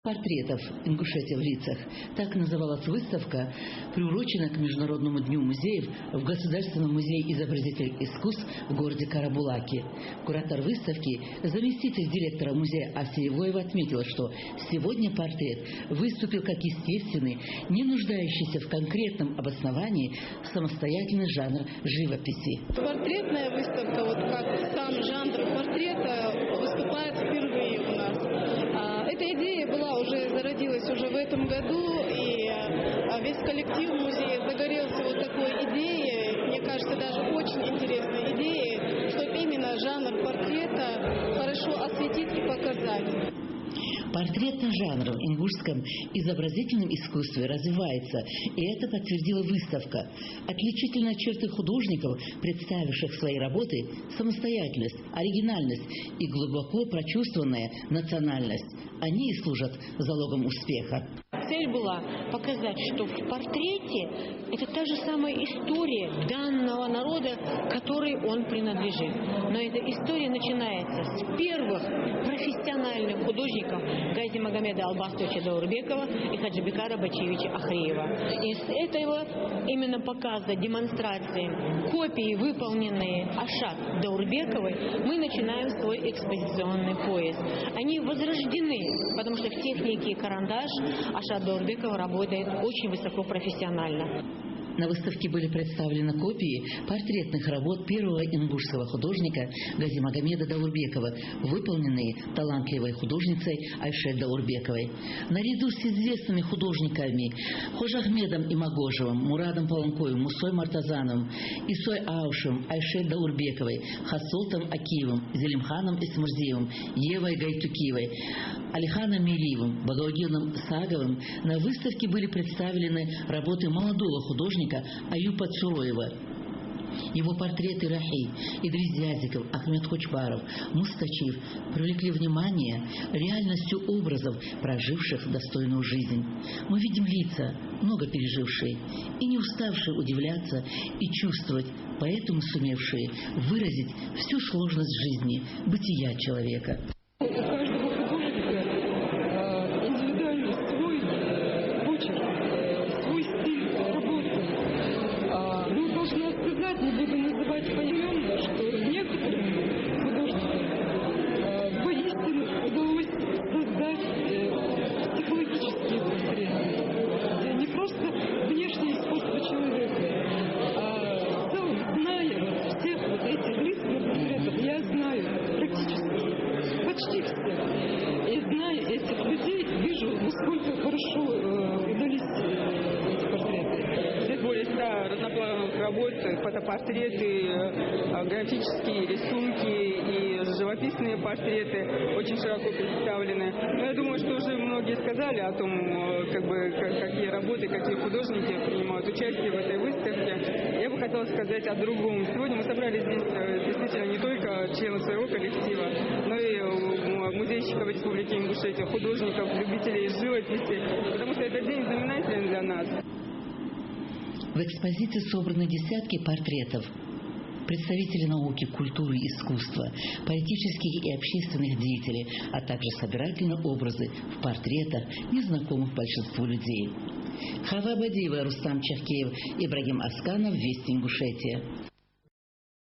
Портретов «Ингушетия в лицах». Так называлась выставка, приуроченная к Международному дню музеев в Государственном музее изобразительных искусств в городе Карабулаке. Куратор выставки, заместитель директора музея Асия Воева отметила, что сегодня портрет выступил как естественный, не нуждающийся в конкретном обосновании самостоятельный жанр живописи. Портретная выставка, вот как сам жанр портрета, выступает впервые у нас. Эта идея зародилась уже в этом году, и весь коллектив музея загорелся вот такой идеей, мне кажется, даже очень интересной идеей, чтобы именно жанр портрета хорошо осветить и показать. Портретный жанр в ингушском изобразительном искусстве развивается, и это подтвердила выставка. Отличительные черты художников, представивших свои работы, самостоятельность, оригинальность и глубоко прочувствованная национальность. Они и служат залогом успеха. Цель была показать, что в портрете это та же самая история данного народа, которой он принадлежит. Но эта история начинается с первых профессиональных художников Гази Магомеда Албастовича Даурбекова и Хаджибекара Бачевича Ахриева. И с этого именно показа, демонстрации, копии, выполненные Ашат Даурбековой, мы начинаем свой экспозиционный поиск. Они возрождены, потому что в технике карандаш Ашат Даурбекова работает очень высокопрофессионально. На выставке были представлены копии портретных работ первого ингушского художника Гази Магомеда Даурбекова, выполненные талантливой художницей Айше Даурбековой. Наряду с известными художниками Хожахмедом Имагожевым, Мурадом Паланкоевым, Мусой Мартазановым, Исой Аушем, Айше Даурбековой, Хасолтом Акиевым, Зелимханом Исмурзиевым, Евой Гайтукиевой, Алиханом Мириевым, Багаудином Саговым на выставке были представлены работы молодого художника Аюпа Цуроева. Его портреты Рахи, Идрис Зязиков, Ахмед Хочбаров, Мустачиев привлекли внимание реальностью образов, проживших достойную жизнь. Мы видим лица, много пережившие, и не уставшие удивляться и чувствовать, поэтому сумевшие выразить всю сложность жизни, бытия человека. У каждого художника индивидуальный свой почерк, свой стиль работы. Мы должны сказать, не буду называть поименно, что некоторым художникам воистину удалось создать психологические портреты. Не просто внешнее искусство человека, а в целом, зная всех вот этих лиц на портретах, я знаю практически почти всех. И зная этих людей, вижу, насколько хорошо удались эти портреты. Здесь более 100 разноплановых работ, фотопортреты, графические рисунки и живописные портреты очень широко представлены. Но я думаю, что уже многие сказали о том, какие работы, какие художники принимают участие в этой выставке. Я бы хотела сказать о другом. Сегодня мы собрали здесь действительно не только членов своего коллектива, но и музейщиков Республики Ингушетия, художников, любителей живописи, потому что этот день знаменателен для нас. В экспозиции собраны десятки портретов представителей науки, культуры и искусства, политических и общественных деятелей, а также собирательные образы в портретах, незнакомых большинству людей. Хава Бадиева, Рустам Чахкеев, Ибрагим Асканов, Вести Ингушетия.